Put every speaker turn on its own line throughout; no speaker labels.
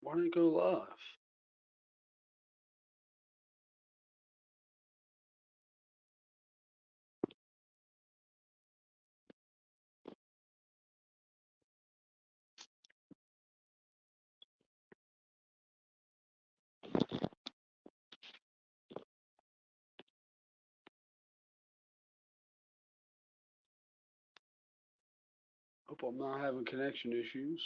Why didn't it go live? Hope I'm not having connection issues.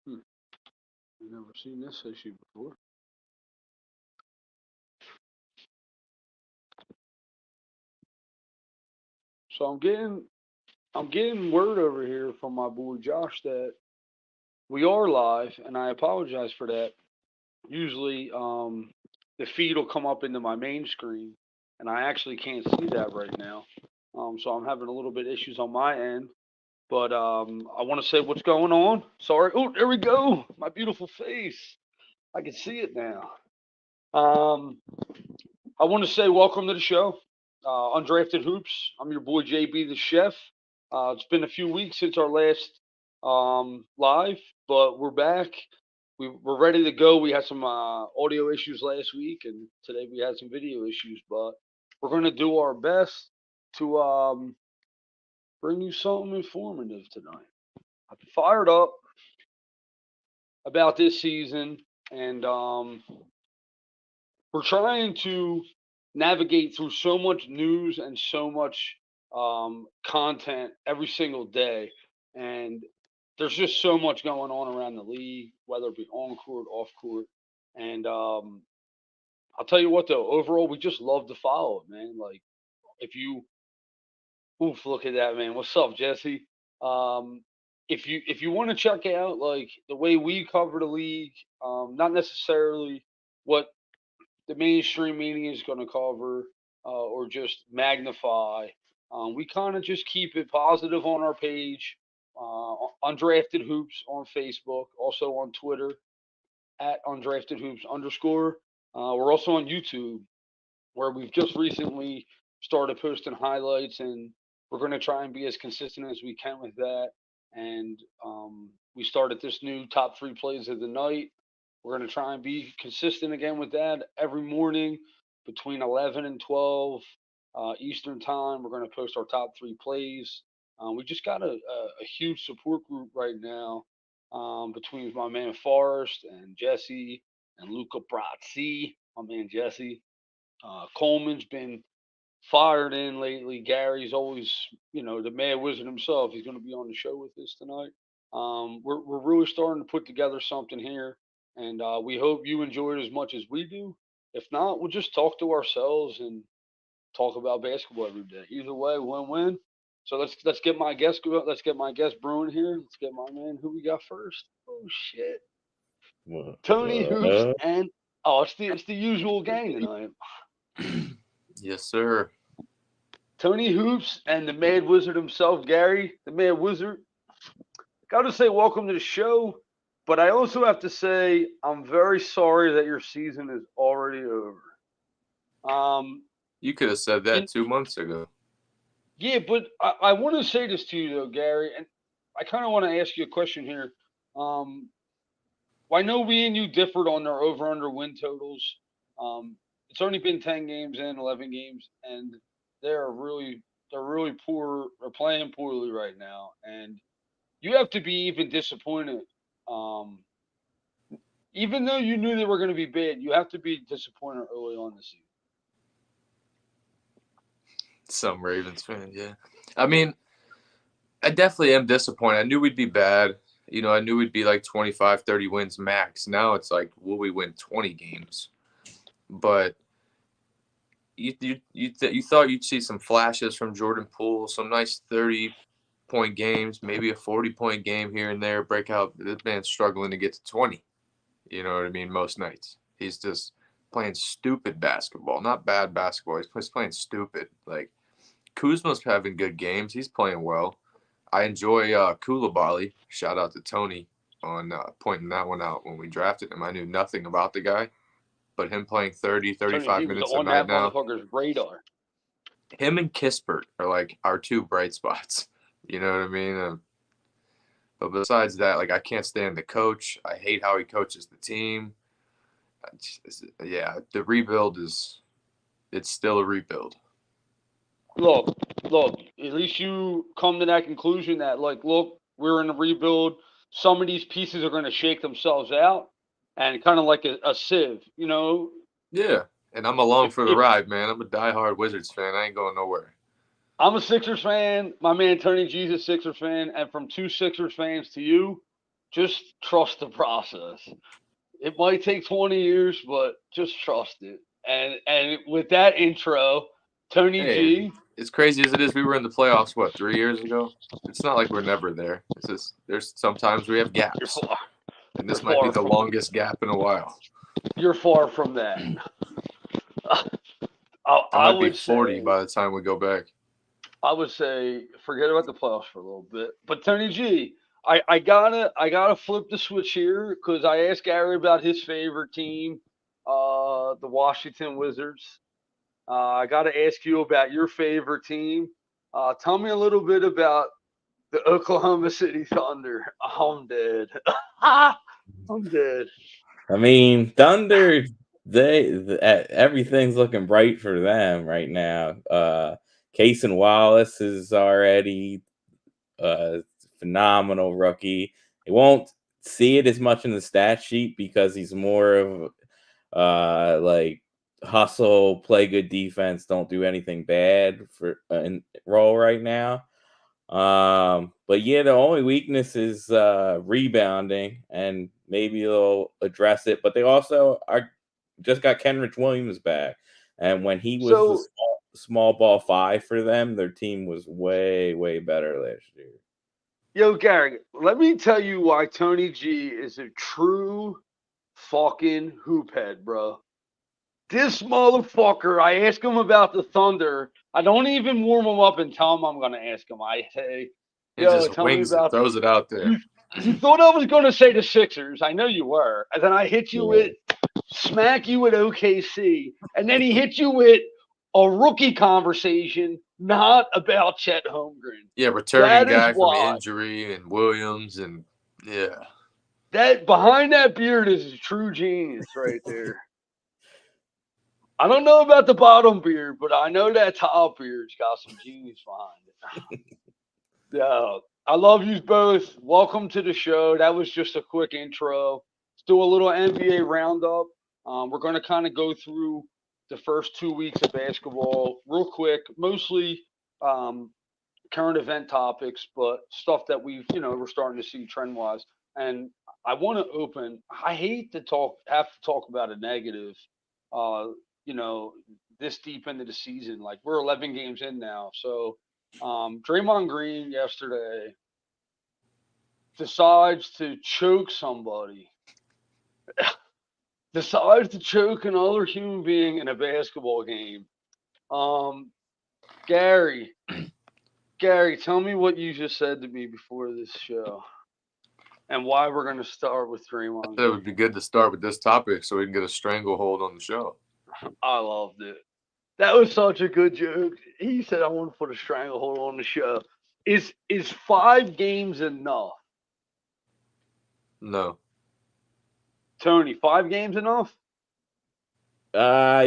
Hmm. I've never seen this issue before. So I'm getting word over here from my boy Josh that we are live, and I apologize for that. Usually, the feed will come up into my main screen, and I actually can't see that right now. So I'm having a little bit issues on my end. But I want to say what's going on. Sorry. Oh, there we go. My beautiful face. I can see it now. Um, I want to say welcome to the show, Undrafted Hoops. I'm your boy JB the Chef. It's been a few weeks since our last live, but we're back. We're ready to go. We had some audio issues last week, and today we had some video issues, but we're going to do our best to bring you something informative tonight. I'm fired up about this season, and we're trying to navigate through so much news and so much content every single day, and there's just so much going on around the league, whether it be on court, off court, and I'll tell you what though, overall we just love to follow it, man. Like if you, oof, look at that, man. What's up, Jesse? Um, if you want to check out like the way we cover the league, not necessarily what the mainstream media is going to cover or just magnify. We kind of just keep it positive on our page, Undrafted Hoops on Facebook, also on Twitter at Undrafted Hoops underscore. We're also on YouTube, where we've just recently started posting highlights, and we're going to try and be as consistent as we can with that. And we started this new top three plays of the night. We're going to try and be consistent again with that every morning between 11 and 12 Eastern time. We're going to post our top three plays. We just got a huge support group right now between my man Forrest and Jesse and Luca Brazzi, my man Jesse. Coleman's been fired in lately. Gary's always, the Mad Wizard himself. He's going to be on the show with us tonight. We're really starting to put together something here, and we hope you enjoy it as much as we do. If not, we'll just talk to ourselves and talk about basketball every day. Either way, win-win. So let's get my guest let's get my guest brewing here. Let's get my man who we got first. Oh shit, Tony Hoops
What?
and oh it's the usual gang tonight.
Yes, sir.
Tony Hoops and the Mad Wizard himself, Gary, the Mad Wizard. Got to say, welcome to the show. But I also have to say, I'm very sorry that your season is already over. Um,
You could have said
in,
that 2 months ago.
yeah, but I want to say this to you though, Gary, and I kind of want to ask you a question here. Um, I know we and you differed on our over/under win totals. It's only been 10 games in, 11 games, and they're really poor. They're playing poorly right now, and you have to be even disappointed. Um, Even though you knew they were going to be bad, you have to be disappointed early on the season.
Some Ravens fan, yeah. I mean, I definitely am disappointed. I knew we'd be bad. I knew we'd be like 25, 30 wins max. Now it's like, will we win 20 games? But you thought you'd see some flashes from Jordan Poole, some nice 30-point games, maybe a 40-point game here and there, breakout. This man's struggling to get to 20. You know what I mean? Most nights. He's just playing stupid basketball. Not bad basketball. He's playing stupid. Like, Kuzma's having good games. He's playing well. I enjoy Koulibaly. Shout out to Tony on pointing that one out when we drafted him. I knew nothing about the guy. but him playing 30,
Tony
35
G was
minutes a
on
night
that
now,
motherfucker's radar.
him and Kispert are like our two bright spots. You know what I mean? But besides that, like I can't stand the coach. I hate how he coaches the team. Yeah, the rebuild it's still a rebuild.
Look, at least you come to that conclusion that, like, look, we're in a rebuild. Some of these pieces are going to shake themselves out, and kind of like a sieve, you know.
Yeah, and I'm along for the
If
ride, man. I'm a diehard Wizards fan. I ain't going nowhere.
I'm a Sixers fan, my man Tony G's a Sixers fan, and from two Sixers fans to you, just trust the process. It might take 20 years, but just trust it. And with that intro, Tony
Hey, and
G,
as crazy as it is, we were in the playoffs, what, 3 years ago? It's not like we're never there. It's just there's sometimes we have
you're
gaps,
far,
and
you're
this might be
far
the
from
longest gap in a while.
you're far from that.
I
I
might be
would
40
say
by the time we go back.
forget about the playoffs for a little bit. But Tony G, I gotta flip the switch here because I asked Gary about his favorite team, the Washington Wizards. I gotta ask you about your favorite team. Tell me a little bit about the Oklahoma City Thunder. I'm dead. I'm dead.
I mean, Thunder, everything's looking bright for them right now. Case and Wallace is already a phenomenal rookie. He won't see it as much in the stat sheet because he's more of like hustle, play good defense, don't do anything bad for in role right now. But yeah, the only weakness is rebounding, and maybe they'll address it. But they also are just got Kenrich Williams back, and when he was the
So,
small ball five for them, their team was way better last year.
yo, Gary, let me tell you why Tony G is a true fucking hoophead, bro. This motherfucker, I ask him about the Thunder. I don't even warm him up and tell him I'm gonna ask him. I say,
He
yo,
just
tell me
wings it,
about
throws it out there.
you. You thought I was gonna say the Sixers. I know you were. And then I hit you
Yeah.
with smack you with OKC. And then he hit you with a rookie conversation, not about Chet Holmgren.
Yeah, returning
That is
guy from
why.
injury and Williams and yeah.
That behind that beard is a true genius right there. I don't know about the bottom beard, but I know that top beard's got some genius behind it. Yeah, I love you both. Welcome to the show. That was just a quick intro. Let's do a little NBA roundup. We're going to kind of go through the first 2 weeks of basketball real quick, mostly um, current event topics, but stuff that we're starting to see trend wise. And I want to open. I hate to have to talk about a negative. Uh, you know, this deep into the season, like we're 11 games in now. So, Draymond Green yesterday decides to choke somebody. Decides to choke another human being in a basketball game. Um, Gary, tell me what you just said to me before this show and why we're going to start with
I
Draymond
thought it would
Green.
be good to start with this topic so we can get a stranglehold on the show.
I loved it. That was such a good joke. He said, "I want to put a stranglehold on the show." Is 5 games enough,
No.
Tony? 5 games enough?
Yeah,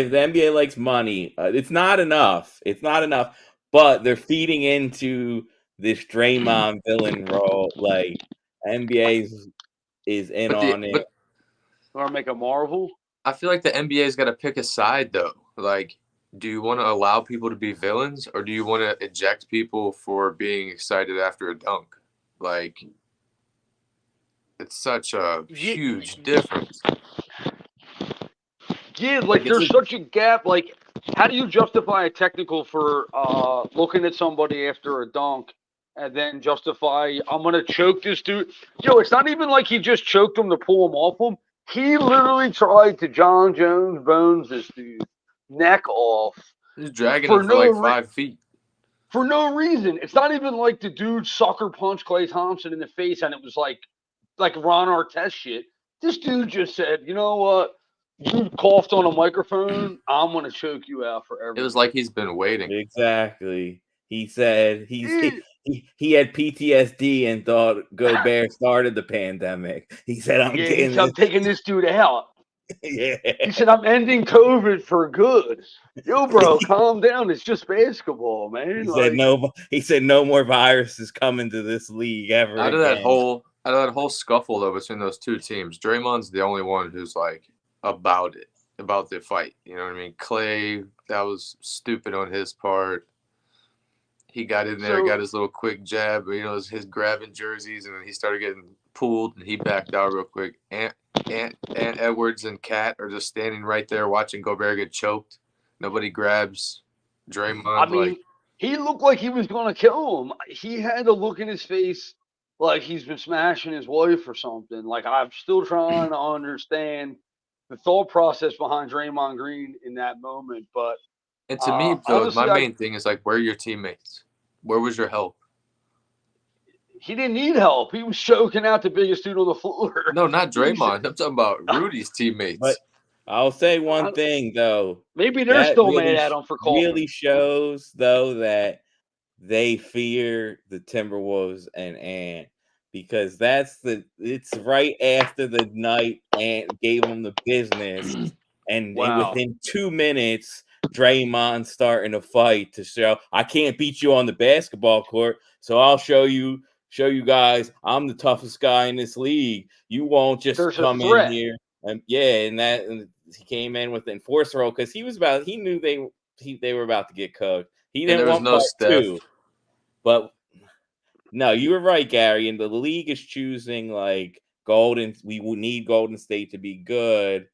the NBA likes money. It's not enough. It's not enough. But they're feeding into this Draymond villain role. Like NBA is in
But the
on it.
but
Or make a Marvel?
I feel like the NBA's got to pick a side though. Like, do you want to allow people to be villains or do you want to eject people for being excited after a dunk? Like, it's such a
Yeah,
huge difference.
yeah.
Like,
Like
it's
there's
a
such a gap. Like, how do you justify a technical for looking at somebody after a dunk, and then justify I'm gonna choke this dude? Yo, it's not even like he just choked him to pull him off him. He literally tried to John Jones Bones this dude neck off
he's dragging him
for
for
no
like
re-
5 feet.
for no reason. It's not even like the dude sucker punched Clay Thompson in the face and it was like Ron Artest shit. This dude just said, you know what? You coughed on a microphone, I'm gonna choke you out forever.
It was like he's been waiting.
Exactly. He said
Dude.
he had PTSD and thought Gobert started the pandemic. He said, "I'm
Yeah,
getting
I'm taking this dude out.
yeah."
He said, I'm ending COVID for good. Yo, bro, calm down. It's just basketball, man.
He said no. He said no more viruses coming to this league ever
Out of
again.
that whole scuffle though between those two teams, Draymond's the only one who's like about it, about the fight. You know what I mean? Clay, that was stupid on his part. He got in there, got his little quick jab, you know, his grabbing jerseys, and then he started getting pulled, and he backed out real quick. Ant Edwards and Cat are just standing right there watching Gobert get choked. Nobody grabs Draymond.
I mean, he looked like he was going to kill him. He had a look in his face like he's been smashing his wife or something. Like, I'm still trying to understand the thought process behind Draymond Green in that moment. But
and to me, though,
honestly,
my main thing is like, where are your teammates? Where was your help?
He didn't need help. He was choking out the biggest dude on the floor.
No, not Draymond. I'm talking about Rudy's teammates.
But I'll say one thing though.
Maybe they're
That
still mad at him for calling.
really shows though that they fear the Timberwolves and Ant, because it's right after the night Ant gave them the business, and within 2 minutes, Draymond starting a fight to show I can't beat you on the basketball court, so I'll show you guys I'm the toughest guy in this league. You won't just come in here and and he came in with the enforcer role because he knew they were about to get cooked. He didn't want part two. But no, you were right, Gary. And the league is choosing like we will need Golden State to be good.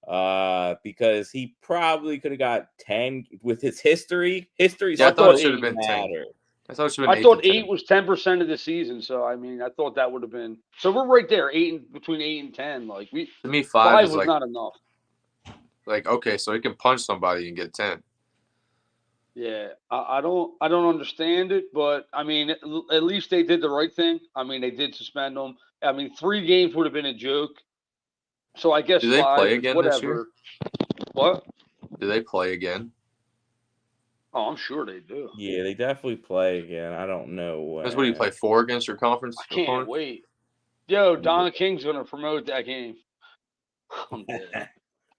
Because he probably could have got 10 with his history.
Yeah, I thought it should have been 10. I thought it should have been
8 was 10% of the season. So I mean, I thought that would have been. So we're right there, between 8 and 10. Like to
me, 5 was
was not enough.
Like, okay, so he can punch somebody and get 10.
Yeah, I don't understand it, but I mean, at least they did the right thing. I mean, they did suspend him. I mean, 3 games would have been a joke. So I guess
do they
5
play again
whatever.
This year?
What?
Do they play again?
Oh, I'm sure they do.
Yeah, they definitely play again. I don't know.
That's what do you play 4 against your conference?
I can't wait. Yo, Don King's gonna promote that game. I'm dead.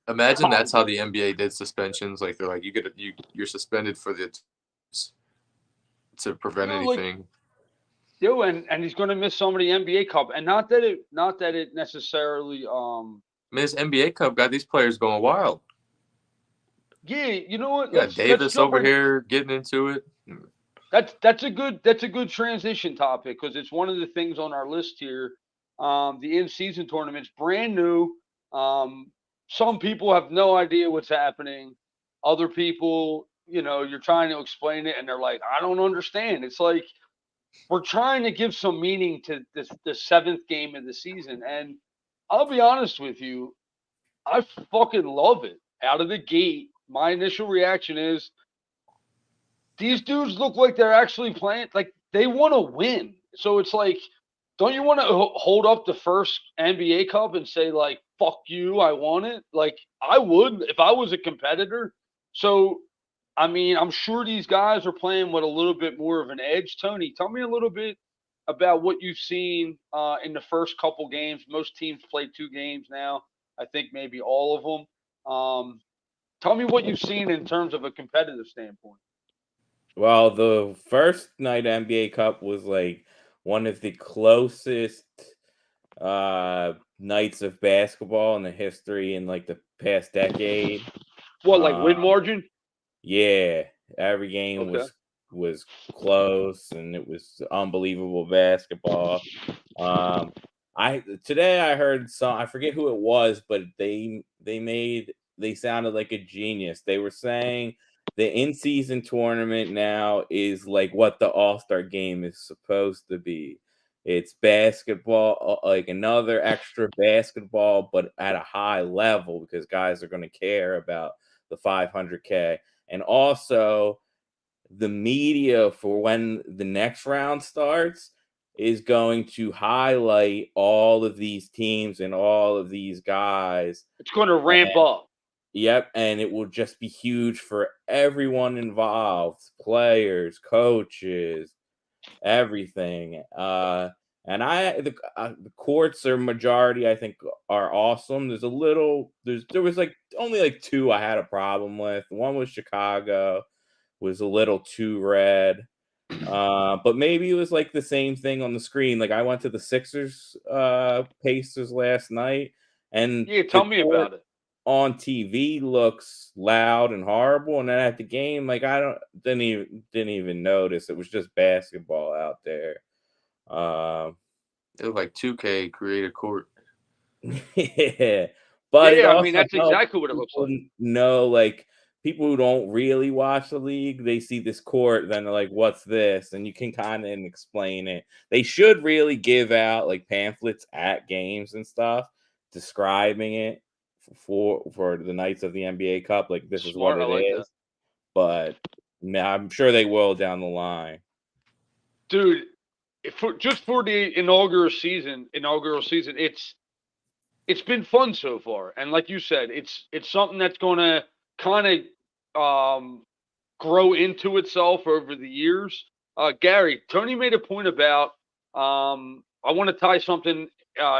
Imagine that's how the NBA did suspensions. Like they're like, you're suspended for to prevent anything.
And he's going to miss some of the NBA Cup, and not that it necessarily.
This NBA Cup got these players going wild.
Yeah, you know what?
Let's Davis over here getting into it.
That's a good transition topic because it's one of the things on our list here. The in-season tournament's brand new. Some people have no idea what's happening. Other people, you're trying to explain it, and they're like, I don't understand. It's like we're trying to give some meaning to the 7th game of the season. And I'll be honest with you, I fucking love it. Out of the gate, my initial reaction is these dudes look like they're actually playing, like they want to win. So it's like, don't you want to hold up the first NBA Cup and say, like, fuck you, I want it? Like, I would if I was a competitor. So, I mean, I'm sure these guys are playing with a little bit more of an edge. Tony, tell me a little bit about what you've seen in the first couple games. Most teams play 2 games now. I think maybe all of them. Tell me what you've seen in terms of a competitive standpoint.
Well, the first night NBA Cup was like one of the closest nights of basketball in the history in like the past decade.
What, like win margin?
Yeah, every game was close, and it was unbelievable basketball. Today I heard I forget who it was, but they sounded like a genius. They were saying the in-season tournament now is like what the All-Star game is supposed to be. It's basketball, like another extra basketball, but at a high level because guys are going to care about the 500K. And also the media for when the next round starts is going to highlight all of these teams and all of these guys.
It's going to ramp up.
Yep, and it will just be huge for everyone involved, players, coaches, everything. And the courts are majority, I think, are awesome. There was like only like 2 I had a problem with. One was Chicago, was a little too red. But maybe it was like the same thing on the screen. Like I went to the Sixers Pacers last night, and
Yeah, tell me about it.
on TV looks loud and horrible, and then at the game, like didn't even notice. It was just basketball out there.
It looked like 2K created court.
Yeah, but it
Yeah, I
also
mean that's
helps
exactly what it looks like.
know, like people who don't really watch the league, they see this court, then they're like, "What's this?" And you can kind of explain it. They should really give out like pamphlets at games and stuff describing it for the nights of the NBA Cup. Like this is what
Smart, I
it
like
is.
that.
But I'm sure they will down the line.
Dude, just for the inaugural season, it's been fun so far. And like you said, it's something that's going to kind of grow into itself over the years. Gary, Tony made a point about I want to tie something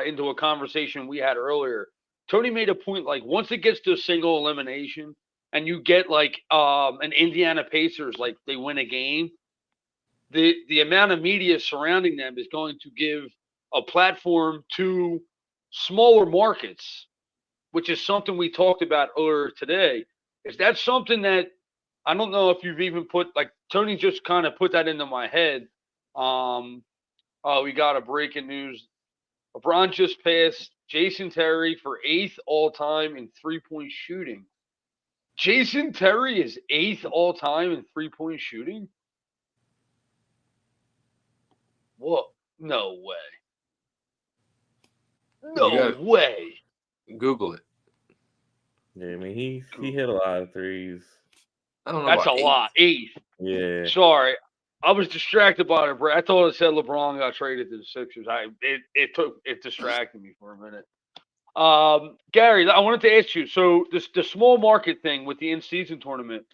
into a conversation we had earlier. Tony made a point like once it gets to a single elimination and you get like an Indiana Pacers, like they win a game, the amount of media surrounding them is going to give a platform to smaller markets, which is something we talked about earlier today. Is that something that I don't know if you've even put like Tony just kind of put that into my head. Oh, we got a breaking news. LeBron just passed Jason Terry for 8th all time in 3-point shooting. Jason Terry is 8th all time in 3-point shooting? What? No way. No way.
Google it.
Yeah, I mean he hit a lot of threes.
I don't know.
That's a
about
lot. 8th.
Yeah.
Sorry. I was distracted by it. I thought it said LeBron got traded to the Sixers. It distracted me for a minute. Gary, I wanted to ask you. So the small market thing with the in-season tournament,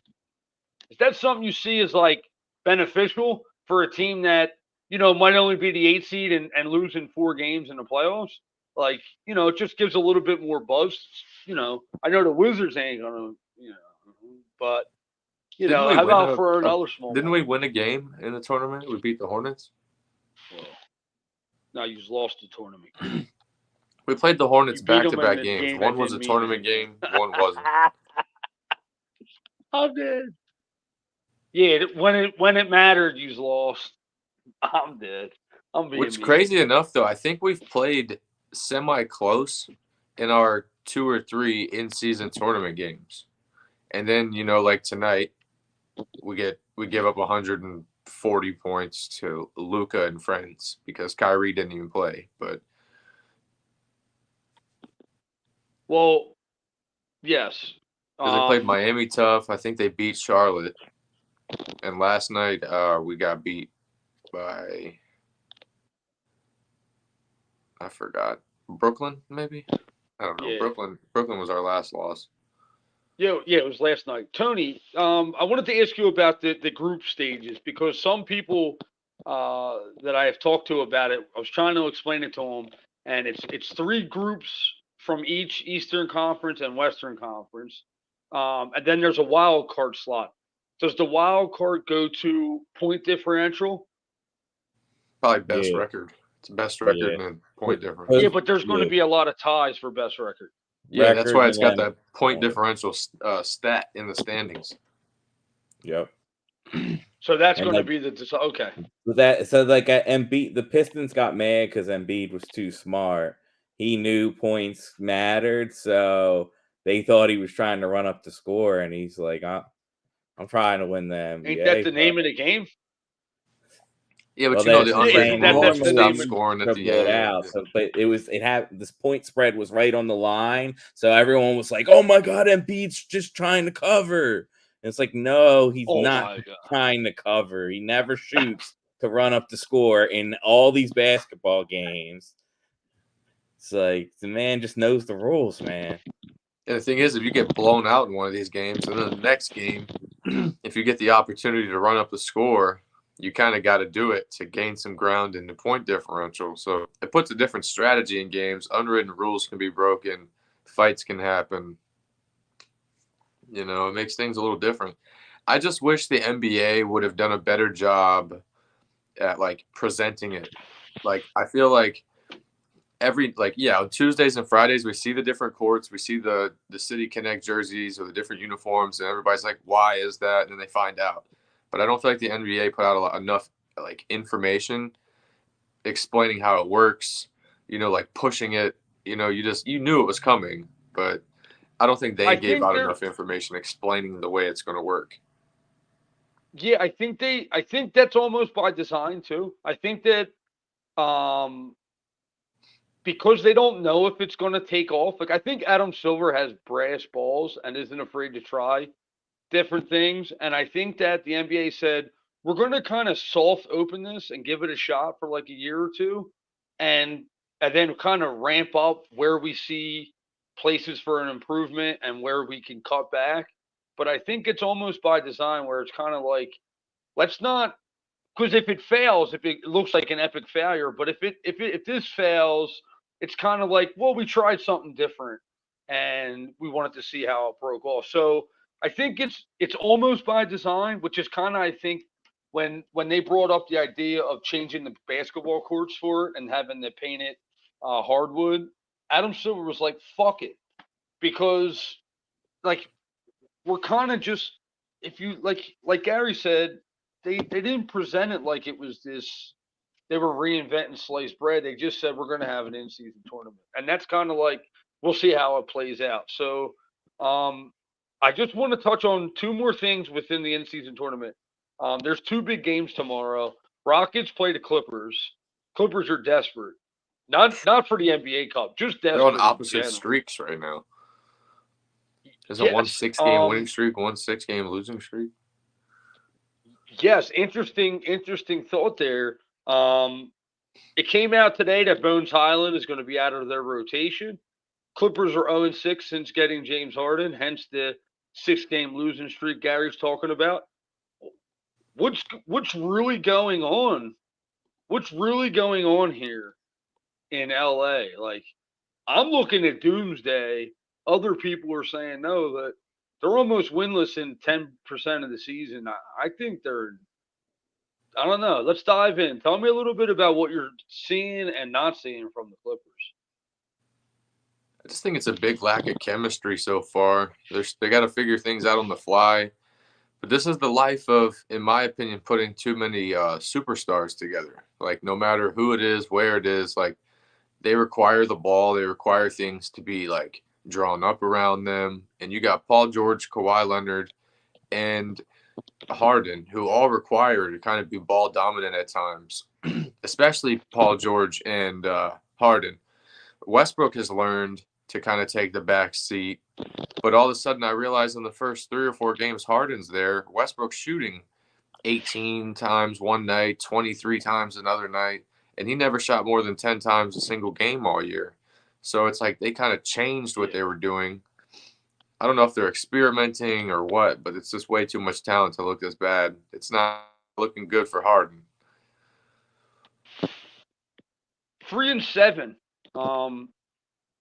is that something you see as like beneficial for a team that might only be the 8th seed and losing 4 games in the playoffs? Like it just gives a little bit more buzz. I know the Wizards ain't gonna, but how about for another small?
Didn't we win a game in the tournament? We beat the Hornets.
Well, now you just lost the tournament.
We played the Hornets back-to-back games.
Game
one was a tournament game, one wasn't.
I'm dead. Yeah, when it mattered, you lost. I'm dead.
Which crazy enough, though, I think we've played semi-close in our 2 or 3 in-season tournament games, and then like tonight, we give up 140 points to Luka and friends because Kyrie didn't even play. But
well, yes,
because they played Miami tough, I think they beat Charlotte, and last night we got beat by I forgot Brooklyn maybe. I don't know.
Yeah.
Brooklyn was our last loss.
Yeah, it was last night. Tony, I wanted to ask you about the group stages because some people that I have talked to about it, I was trying to explain it to them, and it's 3 groups from each Eastern Conference and Western Conference, and then there's a wild card slot. Does the wild card go to point differential?
Probably best record. It's best record and point difference.
Yeah, but there's going to be a lot of ties for best record.
Yeah, that's why it's got that point differential stat in the standings.
Yep.
So that's going to be okay.
Embiid, the Pistons got mad because Embiid was too smart. He knew points mattered, so they thought he was trying to run up the score, and he's like, "I'm trying to win the NBA."
Ain't that the name of the game?
Yeah, but the Undrafted stopped scoring at the end.
Out. So, but this point spread was right on the line, so everyone was like, "Oh my God, Embiid's just trying to cover." And it's like, no, he's not trying to cover. He never shoots to run up the score in all these basketball games. It's like the man just knows the rules, man.
And the thing is, if you get blown out in one of these games, and then the next game, if you get the opportunity to run up the score, you kind of got to do it to gain some ground in the point differential. So it puts a different strategy in games. Unwritten rules can be broken. Fights can happen. You know, it makes things a little different. I just wish the NBA would have done a better job at, like, presenting it. Like, I feel like on Tuesdays and Fridays we see the different courts, we see the City Connect jerseys or the different uniforms, and everybody's like, why is that? And then they find out. But I don't feel like the NBA put out enough like information explaining how it works, you know, like pushing it. You know, you knew it was coming, but I don't think they gave out enough information explaining the way it's going to work.
Yeah, I think that's almost by design too. I think that because they don't know if it's going to take off. Like, I think Adam Silver has brass balls and isn't afraid to try different things. And I think that the NBA said, we're going to kind of soft open this and give it a shot for like a year or two, and then kind of ramp up where we see places for an improvement and where we can cut back. But I think it's almost by design where it's kind of like, let's not, because if it fails, if it looks like an epic failure, but if this fails, it's kind of like, well, we tried something different and we wanted to see how it broke off. So I think it's almost by design, which is kind of, I think, when they brought up the idea of changing the basketball courts for it and having the painted hardwood, Adam Silver was like, fuck it, because like we're kind of just, if you like Gary said, they didn't present it like it was this, they were reinventing sliced bread. They just said we're going to have an in-season tournament, and that's kind of like, we'll see how it plays out. So I just want to touch on two more things within the in-season tournament. There's two big games tomorrow. Rockets play the Clippers. Clippers are desperate, not for the NBA Cup, just desperate.
They're on opposite streaks right now. There's a 1 6-game winning streak, 1 6-game losing streak.
Yes, interesting thought there. It came out today that Bones Highland is going to be out of their rotation. Clippers are 0-6 since getting James Harden, hence the 6-game losing streak Gary's talking about. What's really going on? What's really going on here in LA? Like, I'm looking at doomsday. Other people are saying no, that they're almost winless in 10% of the season. I think they're, I don't know. Let's dive in. Tell me a little bit about what you're seeing and not seeing from the Clippers.
I just think it's a big lack of chemistry so far. They got to figure things out on the fly. But this is the life of, in my opinion, putting too many superstars together. Like, no matter who it is, where it is, like, they require the ball. They require things to be, like, drawn up around them. And you got Paul George, Kawhi Leonard, and Harden, who all require to kind of be ball dominant at times, especially Paul George and Harden. Westbrook has learned to kind of take the back seat. But all of a sudden, I realized in the first 3 or 4 games Harden's there, Westbrook's shooting 18 times one night, 23 times another night, and he never shot more than 10 times a single game all year. So it's like they kind of changed what they were doing. I don't know if they're experimenting or what, but it's just way too much talent to look this bad. It's not looking good for Harden.
3-7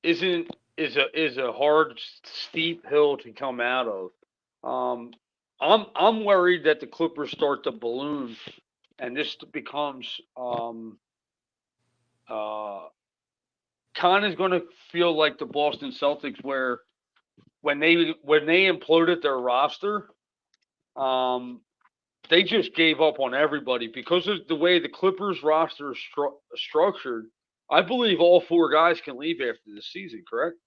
is a hard, steep hill to come out of. I'm worried that the Clippers start to balloon, and this becomes kind of going to feel like the Boston Celtics, where when they imploded their roster, they just gave up on everybody because of the way the Clippers roster is structured. I believe all 4 guys can leave after this season, correct?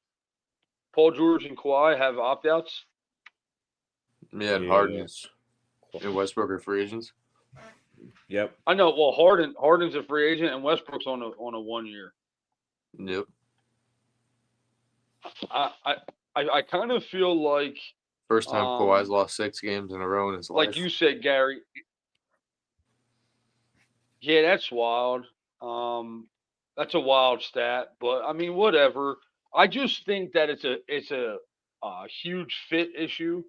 Paul George and Kawhi have opt-outs.
Yeah, and Harden's and Westbrook are free agents.
Yep.
I know. Well, Harden's a free agent, and Westbrook's on a 1 year.
Yep.
I kind of feel like
first time Kawhi's lost 6 games in a row in his life.
Like you said, Gary. Yeah, that's wild. Um, that's a wild stat, but I mean, whatever. I just think that it's a huge fit issue.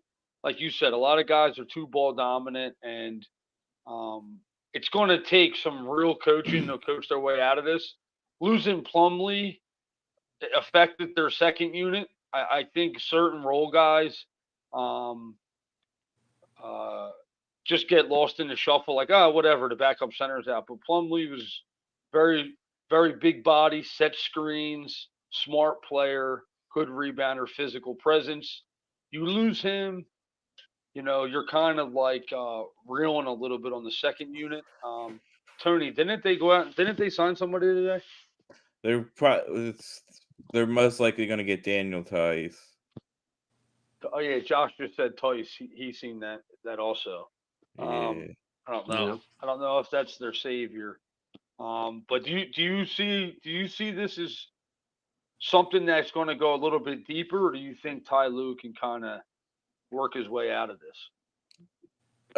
Like you said, a lot of guys are too ball dominant, and it's going to take some real coaching to coach their way out of this. Losing Plumlee affected their second unit. I think certain role guys um, uh, just get lost in the shuffle, like, oh, whatever, the backup center's out. But Plumlee was very, very big body, set screens, smart player, good rebounder, physical presence. You lose him, you're kind of like reeling a little bit on the second unit. Tony, didn't they go out? Didn't they sign somebody today?
They're most likely going to get Daniel Tice.
Oh yeah, Josh just said Tice. He's seen that also.
Yeah.
I don't know.
Yeah.
I don't know if that's their savior. But do you see this as something that's going to go a little bit deeper, or do you think Ty Lue can kind of work his way out of this?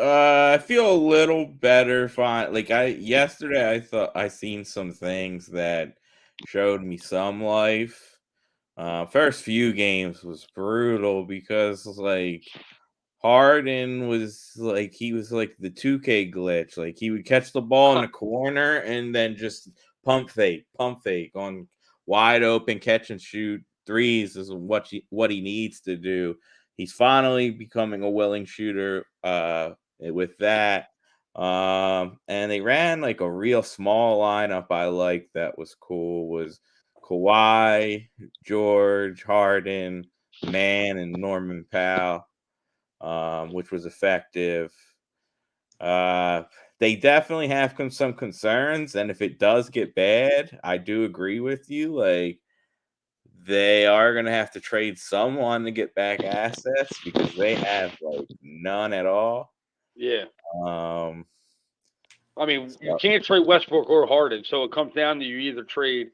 I feel a little better. Fine. Like yesterday, I thought I seen some things that showed me some life. First few games was brutal because like Harden was like he was like the 2K glitch. Like he would catch the ball in the corner and then just pump fake on wide open catch and shoot threes is what he needs to do. He's finally becoming a willing shooter with that. And they ran like a real small lineup I like that was cool was Kawhi, George, Harden, Mann, and Norman Powell, which was effective. They definitely have some concerns, and if it does get bad, I do agree with you. Like they are going to have to trade someone to get back assets because they have like none at all.
Yeah.
Um,
I mean, you
so-
can't trade Westbrook or Harden, so it comes down to you either trade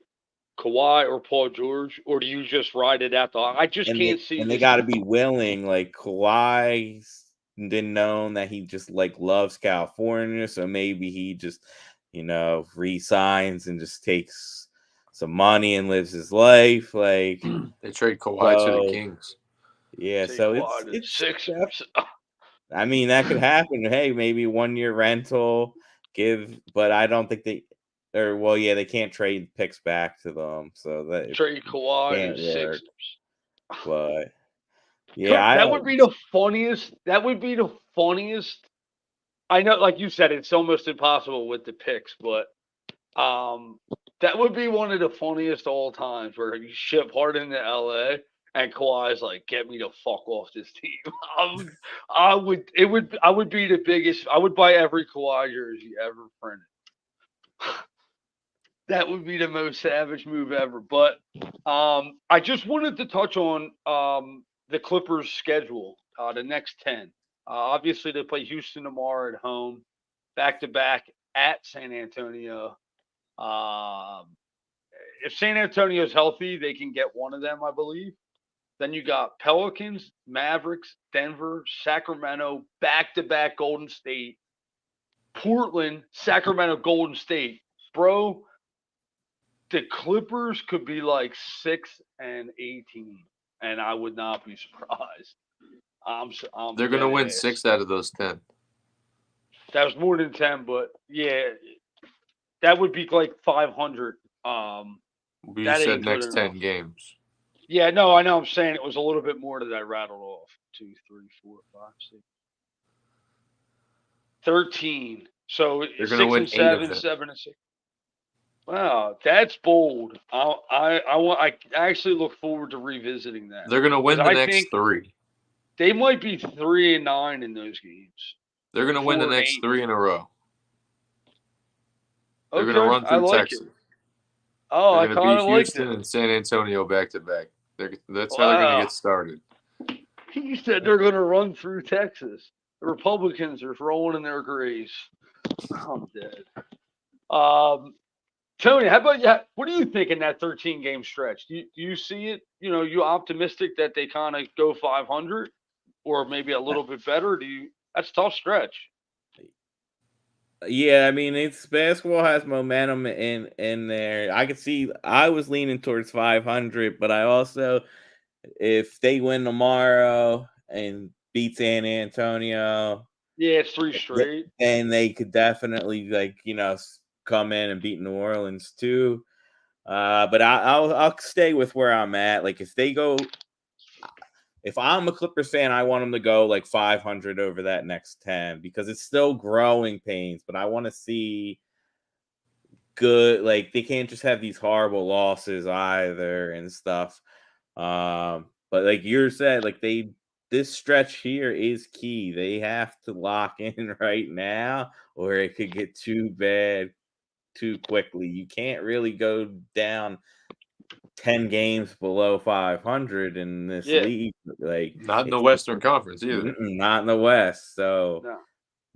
Kawhi or Paul George, or do you just ride it out? I just
and
can't
they
see
and they
this.
got to be willing. Like Kawhi's been known that he just like loves California, so maybe he just resigns and just takes some money and lives his life. Like
They trade Kawhi to the
so,
Kings.
yeah.
Take
So
Kawhi to the
it's.
Sixers.
I mean, that could happen. Hey, maybe 1 year rental. But I don't think they. Or well, yeah, they can't trade picks back to them, so that it
Trade Kawhi to
can't
the
work.
Sixers.
But yeah, I
That would be the funniest. That would be the funniest. I know, like you said, it's almost impossible with the picks, but that would be one of the funniest all times where you ship Harden to LA and Kawhi's like, "Get me the fuck off this team." I would be the biggest. I would buy every Kawhi jersey ever printed. That would be the most savage move ever. But I just wanted to touch on the Clippers' schedule, the next 10. Obviously, they play Houston tomorrow at home, back to back at San Antonio. Um, if San Antonio's healthy, they can get one of them, I believe. Then you got Pelicans, Mavericks, Denver, Sacramento, back to back Golden State, Portland, Sacramento, Golden State. Bro, the Clippers could be like 6-18, and I would not be surprised. I'm
They're going to
dead
win
ass.
6 out of those 10.
That was more than 10, but yeah, that would be like 500.
You
That
said
ain't good
next
enough.
10 games.
Yeah, no, I know. I'm saying it was a little bit more that I rattled off. 2, 3, 4, 5, 6, 13. So
They're going to
6
win
and
8 of
7,
them.
7 and 6. Wow, that's bold. I actually look forward to revisiting that.
They're going to win the
I
next
think
3.
they might be 3-9 in those games.
They're going to win the
4 and
next
8.
3 in a row. They're
Okay,
going to run
I
through
like
Texas.
it. Oh,
They're
I
going to
kind
beat
of like
Houston
it.
and San Antonio back to back. That's how they're going to
Wow.
get started.
He said they're going to run through Texas. The Republicans are rolling in their graves. I'm dead. Tony, how about you? What do you think in that 13 game stretch? Do you see it? You optimistic that they kind of go 500 or maybe a little bit better? That's a tough stretch.
Yeah, I mean, it's basketball has momentum in there. I could see I was leaning towards 500, but I also, if they win tomorrow and beat San Antonio,
Yeah, it's three
th-
straight.
then they could definitely, like, come in and beat New Orleans too. But I'll stay with where I'm at. Like, if I'm a Clippers fan, I want them to go like 500 over that next 10 because it's still growing pains. But I want to see good, like, they can't just have these horrible losses either and stuff. But like you said, like, this stretch here is key. They have to lock in right now, or it could get too bad too quickly. You can't really go down 10 games below 500 in this
Yeah,
league. Like,
Not in the
it's
Western Conference either.
not in the West. So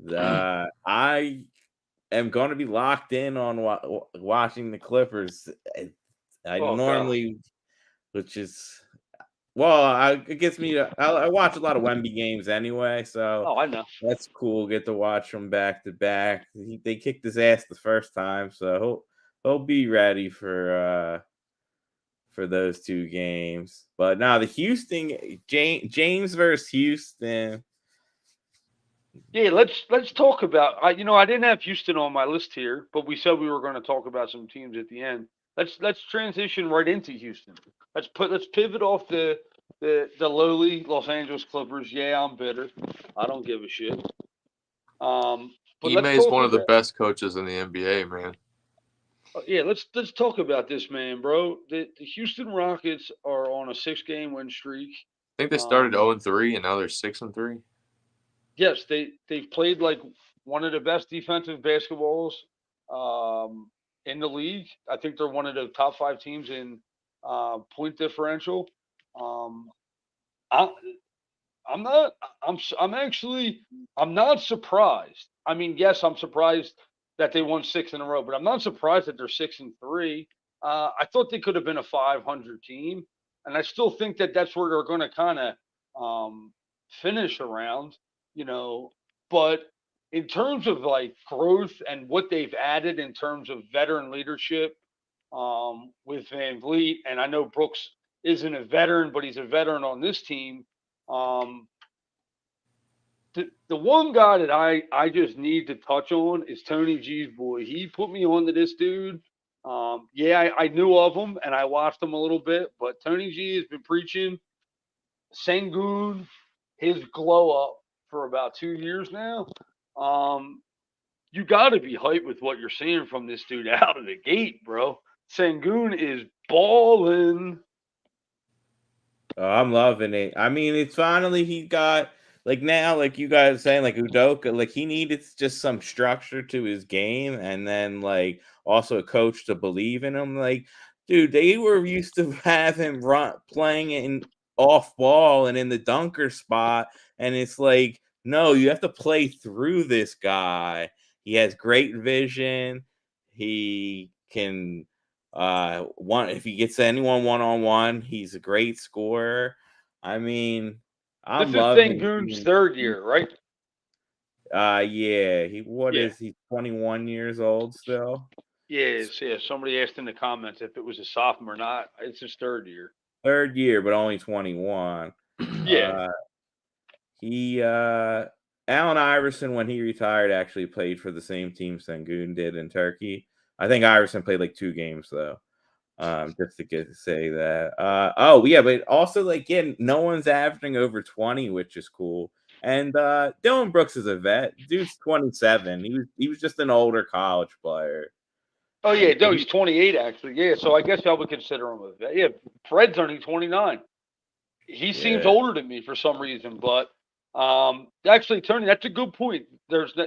no.
I am going to be locked in on watching the Clippers. I
Oh god.
normally, which is, well, it gets me. I watch a lot of Wemby games anyway, so
Oh, I know.
that's cool. Get to watch them back to back. They kicked his ass the first time, so he'll be ready for those two games. But now the Houston James versus Houston.
Yeah, let's talk about. I didn't have Houston on my list here, but we said we were going to talk about some teams at the end. Let's transition right into Houston. Let's pivot off the lowly Los Angeles Clippers. Yeah, I'm bitter. I don't give a shit. But
Ime
let's
is
talk
one of the
about.
best coaches in the NBA, man.
Yeah, let's talk about this, man, bro. The Houston Rockets are on a 6 game win streak.
I think they started
Um,
0-3 and now they're 6-3.
yes, they've played like one of the best defensive basketballs in the league. I think they're one of the top 5 teams in point differential. Um, I, I'm not. I'm actually. I'm not surprised. I mean, yes, I'm surprised that they won 6 in a row, but I'm not surprised that they're 6-3. I thought they could have been a 500 team, and I still think that that's where they're going to kind of finish around. You know, but in terms of like growth and what they've added in terms of veteran leadership with Van Vliet, and I know Brooks isn't a veteran, but he's a veteran on this team. Um, the one guy that I just need to touch on is Tony G's boy. He put me on to this dude. Yeah, I knew of him and I watched him a little bit, but Tony G has been preaching Sengun, his glow up for about 2 years now. Um, you got to be hyped with what you're seeing from this dude out of the gate, bro. Sengun is balling.
Oh, I'm loving it. I mean, it's finally he got, like, now, like you guys are saying, like Udoka, like he needed just some structure to his game, and then like also a coach to believe in him. Like, dude, they were used to have him playing in off ball and in the dunker spot, and it's like, no, you have to play through this guy. He has great vision. He can one, if he gets anyone one-on-one, he's a great scorer. I mean,
This
I'm
is
loving
Sengun's third year, right?
yeah, what
Yeah.
is he, 21 years old still?
Yes, yeah. Somebody asked in the comments if it was a sophomore or not. It's his third year.
Third year, but only 21.
Yeah.
Uh he Allen Iverson, when he retired, actually played for the same team Sengun did in Turkey. I think Iverson played like 2 games though. Just to say that. Oh yeah, but also, like, yeah, no one's averaging over 20, which is cool. And Dylan Brooks is a vet. Dude's 27. He was just an older college player.
Oh yeah,
Like,
no, he's 28 actually. Yeah, so I guess I would consider him a vet. Yeah, Fred's only 29. He seems
yeah.
older than me for some reason, but actually, Tony, that's a good point.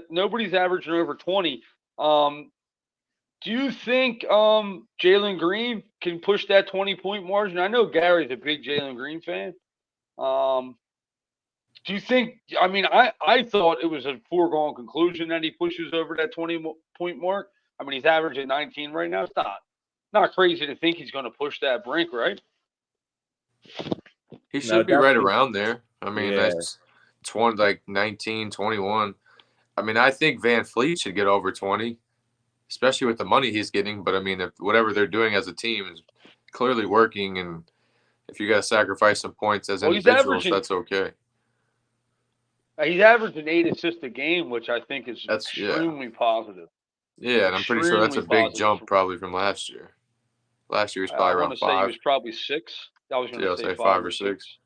Nobody's averaging over 20. Um, do you think Jalen Green can push that 20-point margin? I know Gary's a big Jalen Green fan. Um, Do you think? I mean, I thought it was a foregone conclusion that he pushes over that 20-point mark. I mean, he's averaging 19 right now. It's not crazy to think he's going to push that brink, right?
He
No,
should be right
definitely.
around there. I mean,
Yeah.
that's 20, like 19, 21. I mean, I think Van Fleet should get over 20, especially with the money he's getting. But I mean, if whatever they're doing as a team is clearly working, and if you got to sacrifice some points as
Well, he's
individuals,
averaging
that's okay.
8 assists a game, which I think is
That's
extremely positive.
yeah, and I'm pretty sure that's
Extremely
a big
positive.
jump probably from last year. Last year he was
I
probably
want
around
to say he
5.
was probably 6. I was going
Yeah,
to
I'll
say
say
5
5 or
or
6.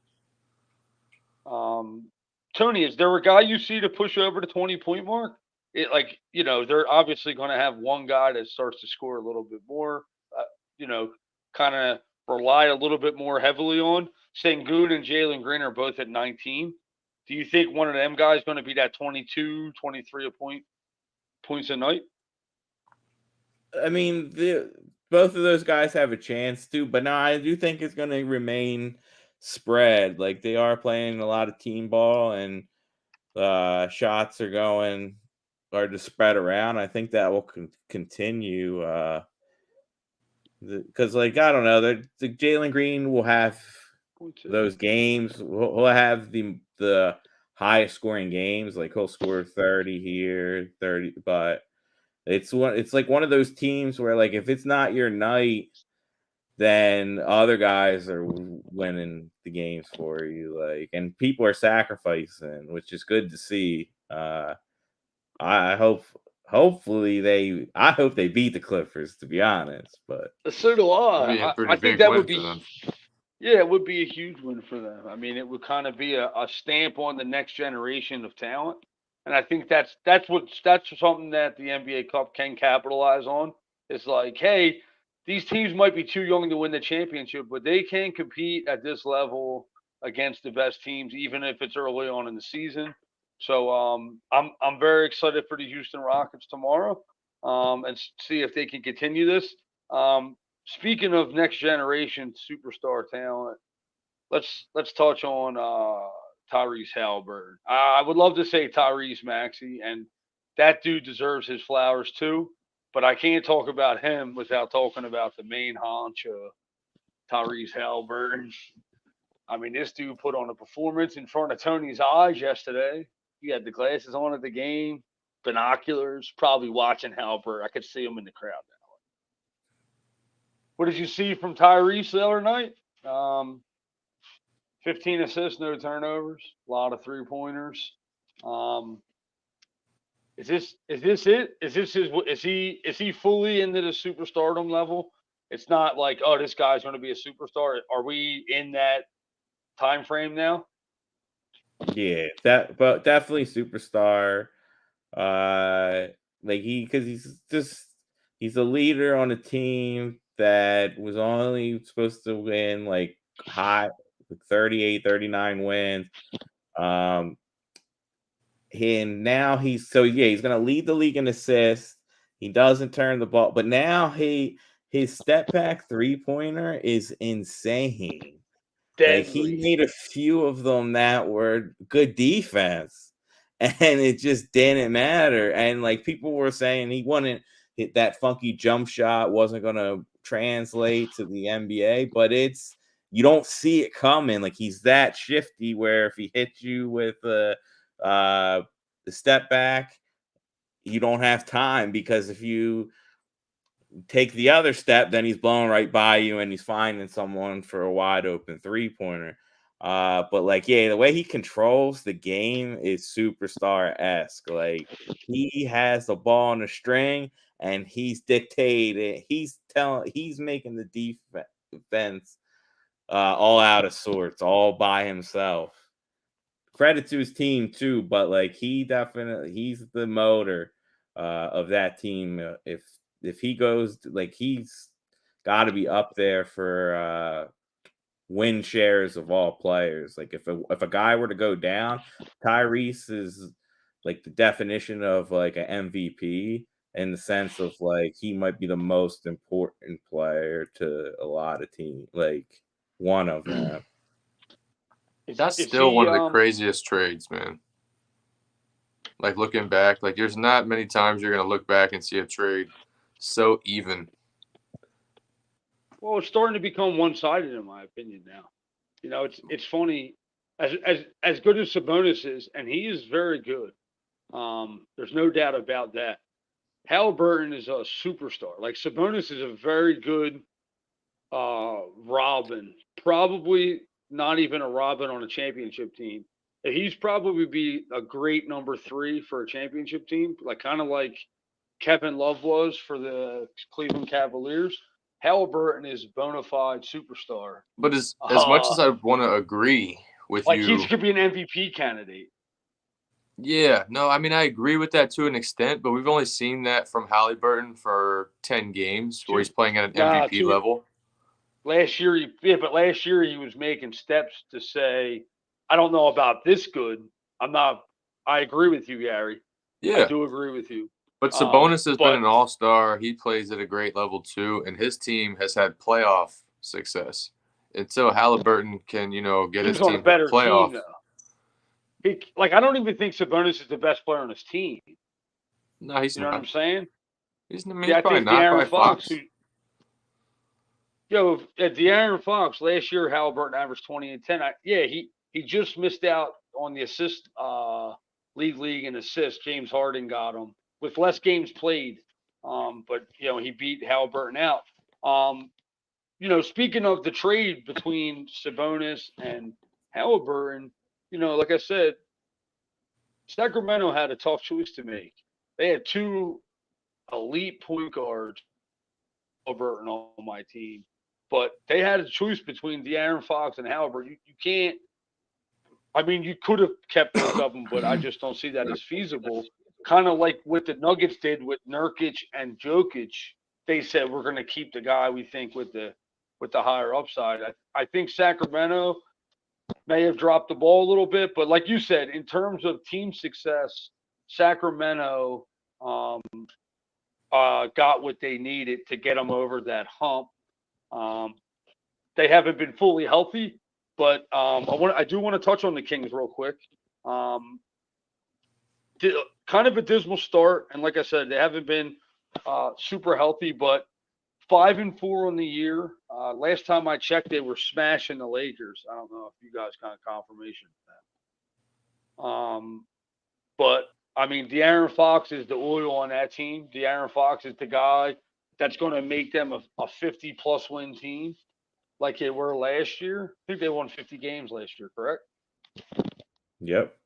6. Tony, is there a guy you see to push over the 20-point mark? They're obviously going to have one guy that starts to score a little bit more, uh, you know, kind of rely a little bit more heavily on. Sengun and Jalen Green are both at 19. Do you think one of them guys going to be that 22, 23 points a night?
I mean, both of those guys have a chance to, but no, I do think it's going to remain spread. Like they are playing a lot of team ball, and shots are to spread around. I think that will continue. Because like I don't know, the Jalen Green will have those games. He'll have the highest scoring games. Like he'll score 30 here, 30, but it's like one of those teams where like if it's not your night, then other guys are winning the games for you. Like and people are sacrificing, which is good to see. I hope they beat the Clippers, to be honest. But
So do
It'd be a
I.
pretty
I think
big
that would
win for
be.
them.
Yeah, it would be a huge win for them. I mean, it would kind of be a stamp on the next generation of talent, and I think that's something that the NBA Cup can capitalize on. It's like, hey, these teams might be too young to win the championship, but they can compete at this level against the best teams, even if it's early on in the season. So I'm very excited for the Houston Rockets tomorrow, and see if they can continue this. Um, Speaking of next generation superstar talent, let's touch on Tyrese Halliburton. I would love to say Tyrese Maxey, and that dude deserves his flowers too. But I can't talk about him without talking about the main honcho, Tyrese Halliburton. I mean, this dude put on a performance in front of Tony's eyes yesterday. He had the glasses on at the game, binoculars, probably watching Halliburton. I could see him in the crowd. What did you see from Tyrese the other night? 15 assists, no turnovers, a lot of 3-pointers. Um, is this it? Is he fully into the superstardom level? It's not like, oh, this guy's going to be a superstar. Are we in that time frame now?
yeah, but definitely superstar. Uh, like because he's a leader on a team that was only supposed to win like high 38, 39 wins. Um, and now he's gonna lead the league in assists. He doesn't turn the ball, but now his step back 3-pointer is insane. Like he
Deadly.
made a few of them that were good defense, and it just didn't matter. And like people were saying, he wouldn't hit that funky jump shot, wasn't gonna translate to the NBA, but you don't see it coming. Like he's that shifty where if he hits you with uh, the step back, you don't have time because if you take the other step, then he's blowing right by you and he's finding someone for a wide open 3-pointer. But like, yeah, the way he controls the game is superstar esque. Like he has the ball on the string and he's dictating. He's making the defense all out of sorts, all by himself. Credit to his team too, but like he's the motor of that team. If he goes, like he's got to be up there for win shares of all players. Like if a guy were to go down, Tyrese is like the definition of like an MVP in the sense of like he might be the most important player to a lot of teams, like one of them.
That's
Is
still
he
one of the craziest trades, man. Like looking back, like there's not many times you're gonna look back and see a trade so even.
Well, it's starting to become one-sided in my opinion now. It's funny as good as Sabonis is, and he is very good. There's no doubt about that. Halliburton is a superstar. Like Sabonis is a very good Robin. Probably not even a Robin on a championship team. He's probably be a great number 3 for a championship team, like kind of like Kevin Love was for the Cleveland Cavaliers. Halliburton is a bona fide superstar.
But as much as I want to agree with
like
you,
he could be an MVP candidate.
Yeah, no, I mean, I agree with that to an extent, but we've only seen that from Halliburton for 10 games where he's playing at an MVP level.
Last year, but last year he was making steps to say, I don't know about this good. I agree with you, Gary.
Yeah.
I do agree with you.
But Sabonis has been an all-star. He plays at a great level too, and his team has had playoff success. Until Halliburton can, get his team
on a better
playoff.
Team, though. I don't even think Sabonis is the best player on his team.
No, he's not.
You know what I'm saying?
He's probably not.
De'Aaron Fox. De'Aaron Fox last year, Halliburton averaged 20 and 10. He just missed out on the assist league and assist. James Harden got him with less games played. But he beat Halliburton out. Speaking of the trade between Sabonis and Halliburton, like I said, Sacramento had a tough choice to make. They had 2 elite point guards, Halliburton on my team, but they had a choice between De'Aaron Fox and Halliburton. You can't. I mean, you could have kept both of them, but I just don't see that as feasible. Kind of like what the Nuggets did with Nurkic and Jokic. They said we're going to keep the guy we think with the higher upside. I think Sacramento may have dropped the ball a little bit, but like you said, in terms of team success, Sacramento got what they needed to get them over that hump. They haven't been fully healthy, but I do want to touch on the Kings real quick. Kind of a dismal start, and like I said, they haven't been super healthy, but 5-4 on the year. Last time I checked, they were smashing the Lakers. I don't know if you guys got confirmation of that. But I mean, De'Aaron Fox is the oil on that team. De'Aaron Fox is the guy that's going to make them a 50-plus win team, like they were last year. I think they won 50 games last year, correct?
Yep.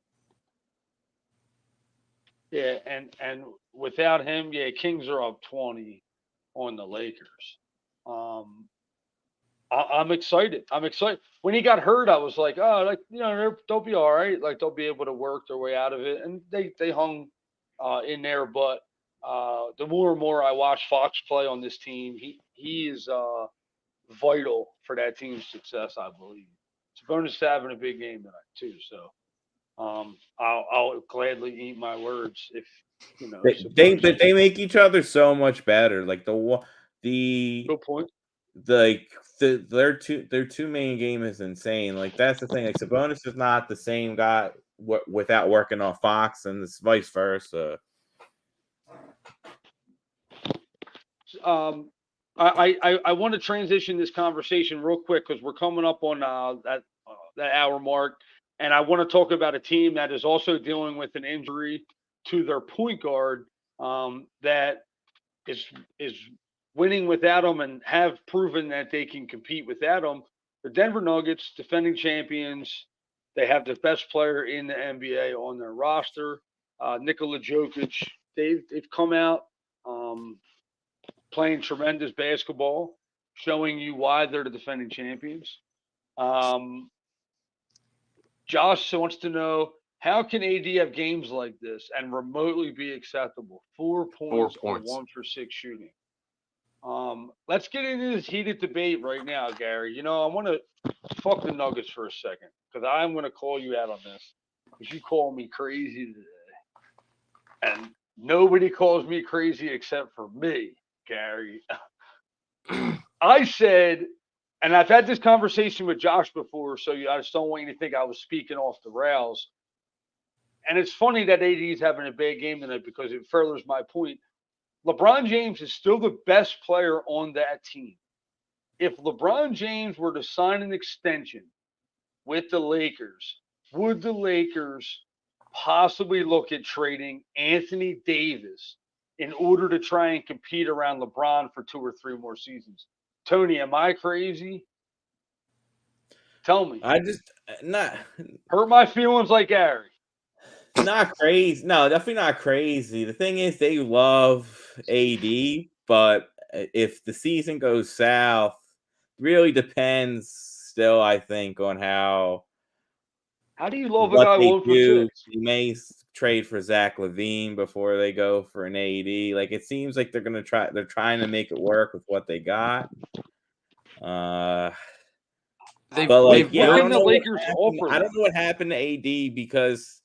Yeah, and without him, Kings are up 20 on the Lakers. I'm excited. When he got hurt, I was like, oh, they'll be all right. Like they'll be able to work their way out of it, and they hung in there. But the more and more I watch Fox play on this team, he is vital for that team's success, I believe. Sabonis is having a big game tonight too, so I'll gladly eat my words if
they make each other so much better. Like the
good point.
Their two main game is insane. Like that's the thing. Like Sabonis is not the same guy without working on Fox, and it's vice versa.
I want to transition this conversation real quick because we're coming up on that hour mark, and I want to talk about a team that is also dealing with an injury to their point guard that is winning without him and have proven that they can compete without him. The Denver Nuggets, defending champions, they have the best player in the NBA on their roster, Nikola Jokic. They've come out playing tremendous basketball, showing you why they're the defending champions. Josh wants to know, how can AD have games like this and remotely be acceptable? 4 points. On 1 for 6 shooting. Let's get into this heated debate right now, Gary. I want to fuck the Nuggets for a second because I'm going to call you out on this because you call me crazy today. And nobody calls me crazy except for me, Gary. I said, and I've had this conversation with Josh before, so I just don't want you to think I was speaking off the rails. And it's funny that AD is having a bad game tonight because it furthers my point. LeBron James is still the best player on that team. If LeBron James were to sign an extension with the Lakers, would the Lakers possibly look at trading Anthony Davis in order to try and compete around LeBron for 2 or 3 more seasons. Tony, am I crazy? Tell me.
I just not
Hurt my feelings like Gary.
not crazy. No, definitely not crazy. The thing is, they love AD, but if the season goes south, really depends. Still, I think on
How do you love a
what
guy
they
1 for
do.
6?
You may trade for Zach LaVine before they go for an AD. Like it seems like they're gonna try. They're trying to make it work with what they got. But like,
they've
yeah, I
What
built.
can
don't
the
know what
Lakers
happened.
offer
I don't
them?
know what happened to AD because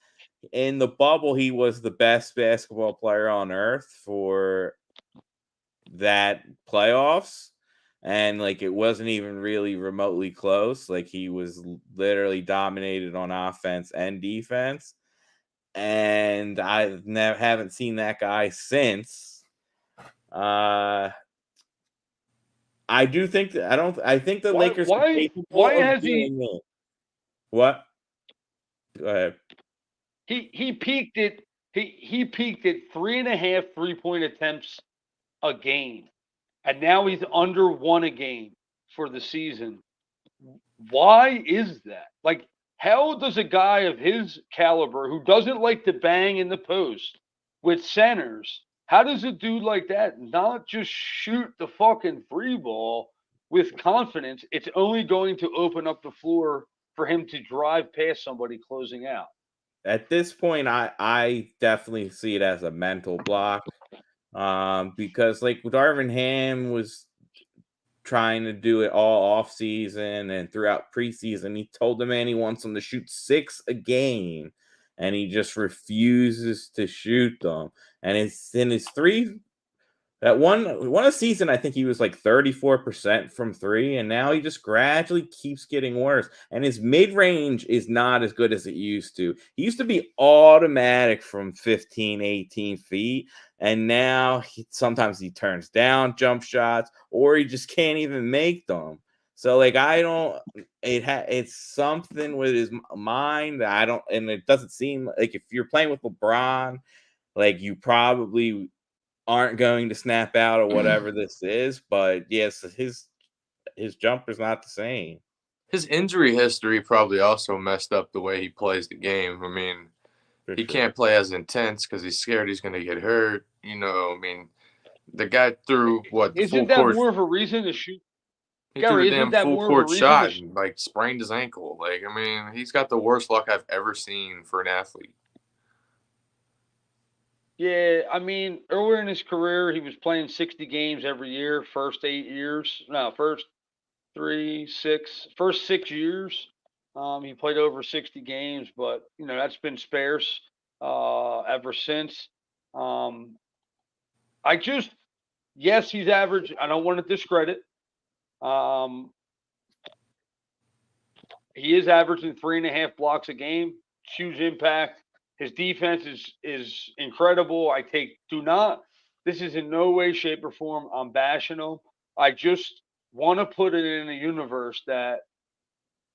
in the bubble he was the best basketball player on earth for that playoffs. And like it wasn't even really remotely close. Like he was literally dominated on offense and defense. And I never haven't seen that guy since. I do think that I think the
Why
Lakers are
why
capable
why
of
has he
doing it. What? Go ahead.
he peaked at he peaked at 3.5 3-point attempts a game, and now he's under 1 a game for the season. Why is that? Like, how does a guy of his caliber who doesn't like to bang in the post with centers, how does a dude like that not just shoot the fucking 3 ball with confidence? It's only going to open up the floor for him to drive past somebody closing out.
At this point, I definitely see it as a mental block. Because like Darvin Ham was trying to do it all off season and throughout preseason. He told the man he wants him to shoot 6 a game, and he just refuses to shoot them. And it's in his three that one season, I think he was like 34% from 3, and now he just gradually keeps getting worse. And his mid-range is not as good as it used to. He used to be automatic from 15, 18 feet, and now sometimes he turns down jump shots, or he just can't even make them. So like I don't, it's something with his mind that I don't, and it doesn't seem like if you're playing with LeBron, like you probably aren't going to snap out or whatever this is, but yes, his jumper's not the same.
His injury history probably also messed up the way he plays the game. I mean,
For
he
sure.
can't play as intense because he's scared he's going to get hurt. I mean, the guy threw what the full
Isn't that
court.
more of a reason to shoot?
He threw the
Gary, isn't
damn
that
full
more of a
court
reason to
shot and like sprained his ankle. Like, I mean, he's got the worst luck I've ever seen for an athlete.
Yeah, I mean, earlier in his career, he was playing 60 games every year, first 8 years. No, first 6 years. He played over 60 games, but, that's been sparse ever since. Um, I just, yes, he's average. I don't want to discredit. Um, he is averaging 3.5 blocks a game, huge impact. His defense is incredible. Do not. This is in no way, shape, or form. I'm bashing him. I just want to put it in a universe that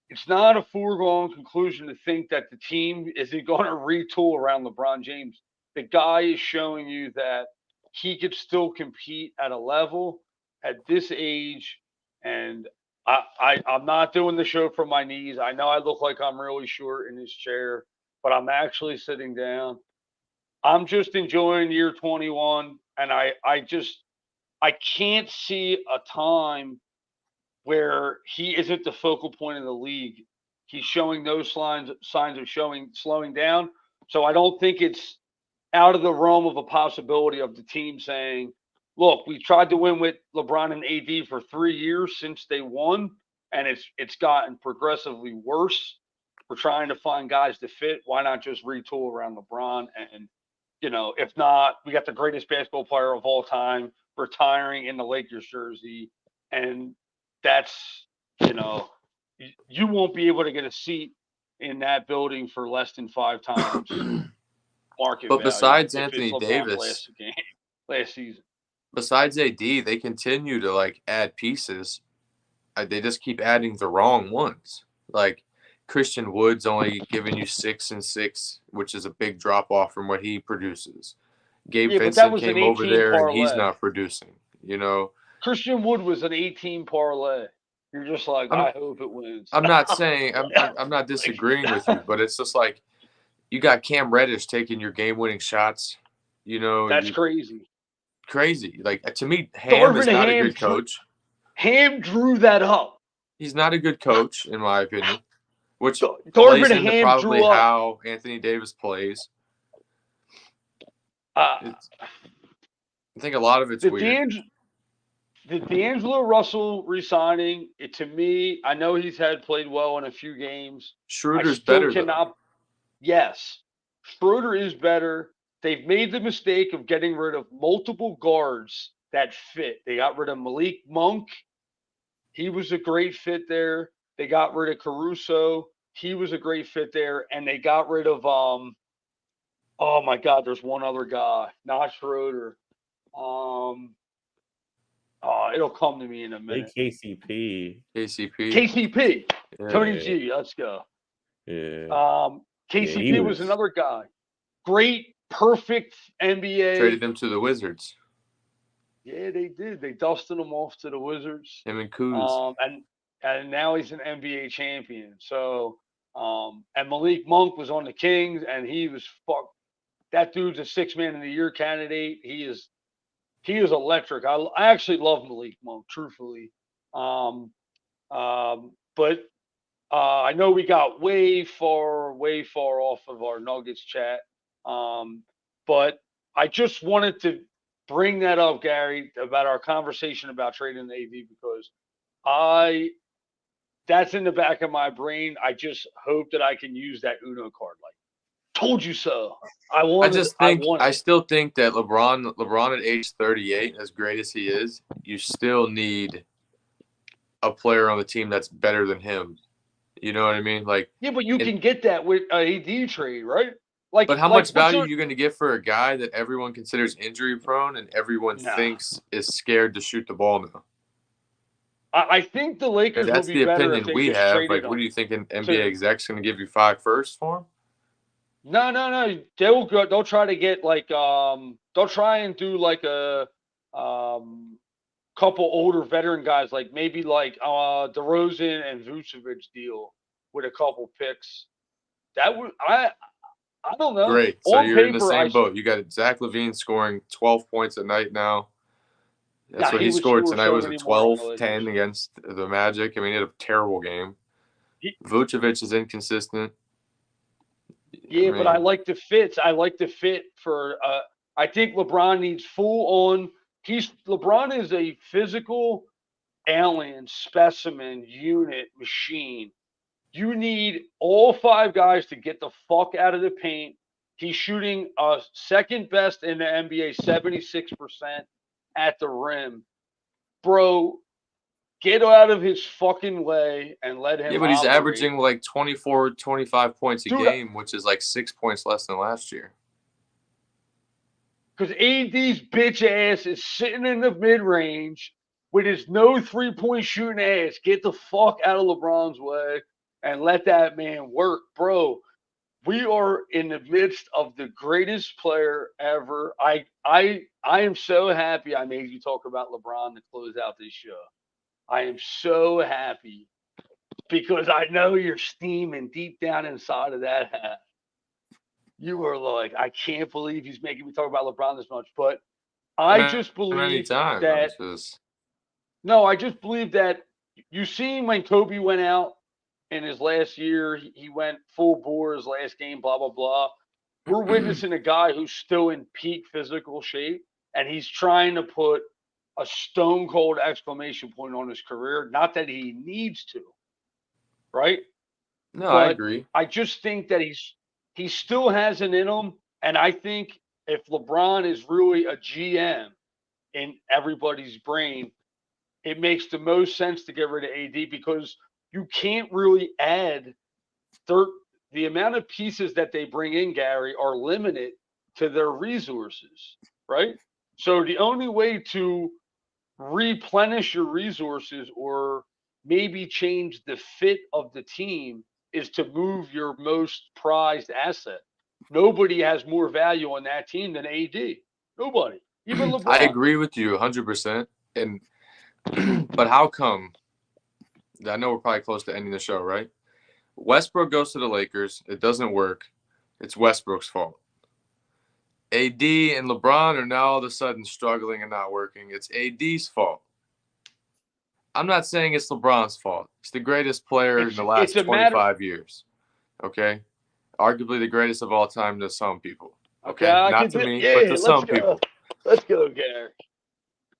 it's not a foregone conclusion to think that the team isn't going to retool around LeBron James. The guy is showing you that he could still compete at a level at this age. And I'm not doing the show from my knees. I know I look like I'm really short in this chair, but I'm actually sitting down. I'm just enjoying year 21, and I can't see a time where he isn't the focal point of the league. He's showing those signs of slowing down. So I don't think it's out of the realm of a possibility of the team saying, "Look, we tried to win with LeBron and AD for 3 years since they won, and it's gotten progressively worse. We're trying to find guys to fit. Why not just retool around LeBron? And if not, we got the greatest basketball player of all time retiring in the Lakers jersey, and that's you won't be able to get a seat in that building for less than 5 times market
But
value
besides
if it's
Anthony
LeBron's
Davis,
last season.
besides AD, they continue to like add pieces. They just keep adding the wrong ones. Like Christian Wood's only giving you 6 and 6, which is a big drop off from what he produces. Gabe
Yeah, but that
Vincent
was an
came over
18
there and he's
parlay.
not producing. You know,
Christian Wood was an 18 parlay. You're just like,
I'm
I hope it wins.
I'm not saying I'm not disagreeing with you, but it's just like you got Cam Reddish taking your game winning shots. You know,
That's crazy.
crazy. Like to me, Ham is
Darvin
not a
Ham
good coach.
Ham drew that up.
He's not a good coach, in my opinion, which plays
Darvin
into
Ham
probably
drew up.
how Anthony Davis plays. I think a lot of it's weird.
The D'Angelo Russell resigning, to me, I know he's played well in a few games.
Schroeder's
I still
better,
cannot.
though.
Yes, Schroeder is better. They've made the mistake of getting rid of multiple guards that fit. They got rid of Malik Monk. He was a great fit there. They got rid of Caruso. He was a great fit there. And they got rid of oh my God, there's one other guy, not Schroeder. It'll come to me in a minute.
KCP.
KCP.
Yeah.
Tony G, let's go.
Yeah.
KCP was another guy. Great, perfect NBA.
Traded him to the Wizards.
Yeah, they did. They dusted him off to the Wizards.
Him and Kuz.
And now he's an NBA champion. So, and Malik Monk was on the Kings, and he was that dude's a 6-man of the year candidate. He is electric. I actually love Malik Monk, truthfully. But I know we got way far off of our Nuggets chat. But I just wanted to bring that up, Gary, about our conversation about trading the AD, because that's in the back of my brain. I just hope that I can use that Uno card. Like, told you so. I
still think that LeBron at age 38, as great as he is, you still need a player on the team that's better than him. You know what I mean? Like,
yeah, but you can get that with an AD trade, right? Like,
but how much value are you going to get for a guy that everyone considers injury prone and everyone thinks is scared to shoot the ball now?
I think the Lakers
that's
will be
the
better
opinion
if they
we
just
have.
traded
Like, what
him.
do you think an NBA exec's going to give you 5 firsts for him?
No. They'll go. They'll try to get like they'll try and do like a couple older veteran guys, like maybe like DeRozan and Vucevic deal with a couple picks. That would I don't know.
Great. So
on
you're
paper,
in the same boat. You got Zach LaVine scoring 12 points a night now. That's what he scored tonight. Was it 12, 10 against the Magic? I mean, he had a terrible game. Vucevic is inconsistent.
Yeah, but I like the fits. I like the fit for. I think LeBron needs full on. LeBron is a physical alien specimen unit machine. You need all 5 guys to get the fuck out of the paint. He's shooting second best in the NBA, 76% at the rim. Bro, get out of his fucking way and let him.
Yeah, but he's averaging like 24, 25 points a game, which is like 6 points less than last year.
Because AD's bitch ass is sitting in the mid range with his no 3-point shooting ass. Get the fuck out of LeBron's way and let that man work, bro. We are in the midst of the greatest player ever. I am so happy I made you talk about LeBron to close out this show. I am so happy because I know you're steaming deep down inside of that hat. You were like, I can't believe he's making me talk about LeBron this much. But I just believe that. No, I just believe that you seen when Kobe went out in his last year, he went full bore his last game, blah, blah, blah. We're witnessing a guy who's still in peak physical shape, and he's trying to put a stone cold exclamation point on his career. Not that he needs to, right?
No, but I agree.
I just think that he still has it in him, and I think if LeBron is really a GM in everybody's brain, it makes the most sense to get rid of AD because you can't really add the amount of pieces that they bring in, Gary, are limited to their resources, right? So the only way to replenish your resources or maybe change the fit of the team is to move your most prized asset. Nobody has more value on that team than AD. Nobody, even LeBron.
I agree with you 100%. And but how come? I know we're probably close to ending the show, right? Westbrook goes to the Lakers. It doesn't work. It's Westbrook's fault. AD and LeBron are now all of a sudden struggling and not working. It's AD's fault. I'm not saying it's LeBron's fault. He's the greatest player in the last 25 years. Okay? Arguably the greatest of all time to some people. Okay? Not to me, but to some people.
Let's go, Gary.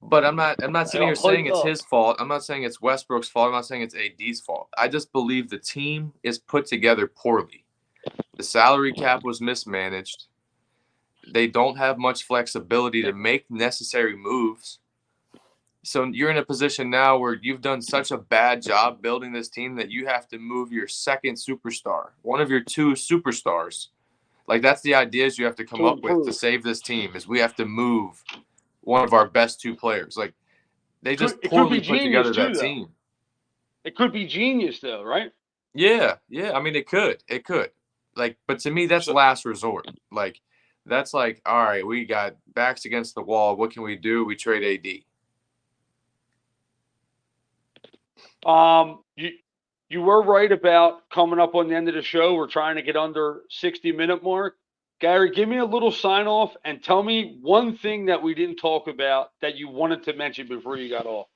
But I'm not sitting here saying it's his fault. I'm not saying it's Westbrook's fault. I'm not saying it's AD's fault. I just believe the team is put together poorly. The salary cap was mismanaged. They don't have much flexibility to make necessary moves. So you're in a position now where you've done such a bad job building this team that you have to move your second superstar, one of your two superstars. Like, that's the ideas you have to come up with to save this team, is we have to move one of our best two players. Like, they just poorly put together that team.
It could be genius, though, right?
Yeah. I mean, it could. Like, but to me, that's last resort. Like, that's like, all right, we got backs against the wall. What can we do? We trade
AD. You were right about coming up on the end of the show. We're trying to get under 60-minute mark. Gary, give me a little sign off and tell me one thing that we didn't talk about that you wanted to mention before you got off.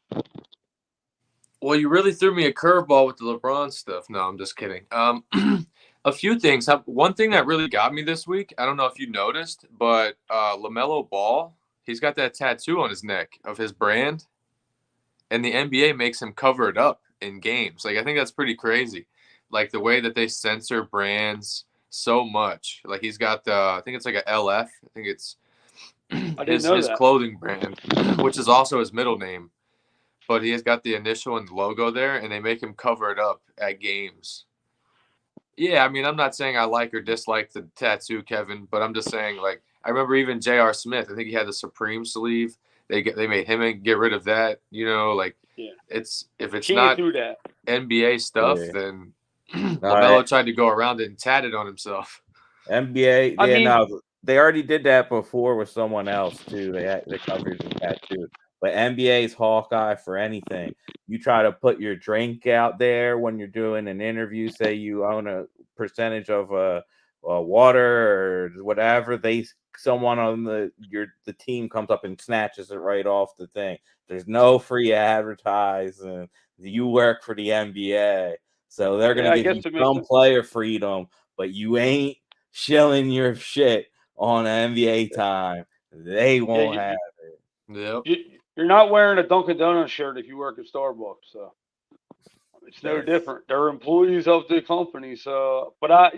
Well, you really threw me a curveball with the LeBron stuff. No, I'm just kidding. A few things. One thing that really got me this week, I don't know if you noticed, but LaMelo Ball, he's got that tattoo on his neck of his brand, and the NBA makes him cover it up in games. Like, I think that's pretty crazy. Like, the way that they censor brands so much. Like, he's got I think it's like a LF. I think it's his clothing brand, which is also his middle name. But he has got the initial and the logo there, and they make him cover it up at games. Yeah, I mean, I'm not saying I like or dislike the tattoo, Kevin, but I'm just saying, like, I remember even J.R. Smith. I think he had the Supreme sleeve. They made him get rid of that. You know, like, if it's not NBA stuff, then LaMelo tried to go around it and tat it on himself.
NBA, they already did that before with someone else too. They covered the tattoo. But NBA's Hawkeye for anything. You try to put your drink out there when you're doing an interview, say you own a percentage of water or whatever, someone on the team comes up and snatches it right off the thing. There's no free advertising. You work for the NBA. So they're gonna give you some player freedom, but you ain't shilling your shit on NBA time. They won't have it.
Yep.
You're not wearing a Dunkin' Donuts shirt if you work at Starbucks, so it's no different. They're employees of the company, so. But I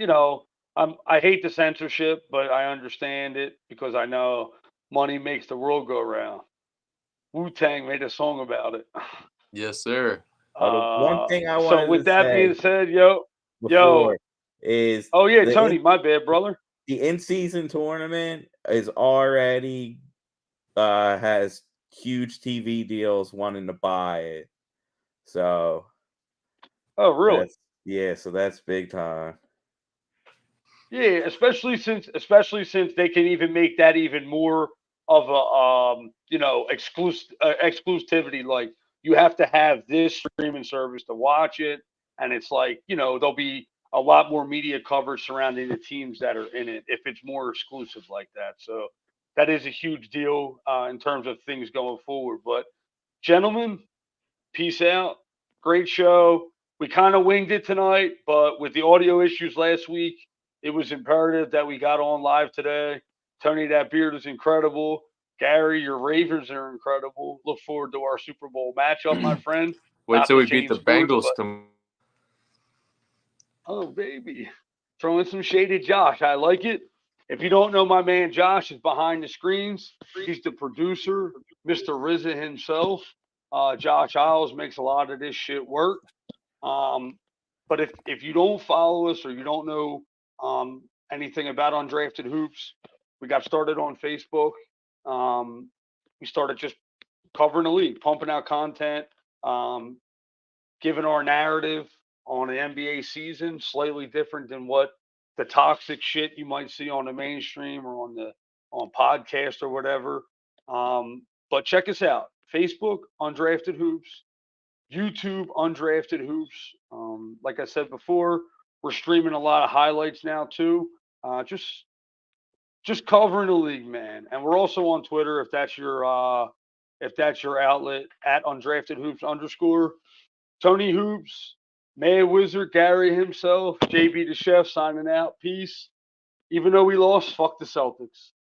hate the censorship, but I understand it because I know money makes the world go round. Wu-Tang made a song about it.
Yes, sir.
One thing I wanted
so with
to
that
say
being said,
is
Tony, my bad, brother.
The in-season tournament is already has huge TV deals wanting to buy it. So,
oh really?
So that's big time.
Yeah, especially since they can even make that even more of a exclusivity. Like, you have to have this streaming service to watch it, and it's like, there'll be a lot more media coverage surrounding the teams that are in it if it's more exclusive like that. So that is a huge deal in terms of things going forward. But gentlemen, peace out. Great show. We kind of winged it tonight, but with the audio issues last week, it was imperative that we got on live today. Tony, that beard is incredible. Gary, your Ravens are incredible. Look forward to our Super Bowl matchup, my friend.
Wait till we beat the Bengals tomorrow.
Oh, baby. Throwing some shade at Josh. I like it. If you don't know, my man Josh is behind the screens. He's the producer, Mr. RZA himself. Josh Isles makes a lot of this shit work. But if you don't follow us or you don't know anything about Undrafted Hoops, we got started on Facebook. We started just covering the league, pumping out content, giving our narrative on the NBA season, slightly different than what the toxic shit you might see on the mainstream or on podcast or whatever. But check us out: Facebook, Undrafted Hoops; YouTube, Undrafted Hoops. Like I said before, we're streaming a lot of highlights now too. Just covering the league, man. And we're also on Twitter if that's your outlet at Undrafted Hoops _ Tony Hoops, Mad Wizard, Gary himself, JB the Chef signing out. Peace. Even though we lost, fuck the Celtics.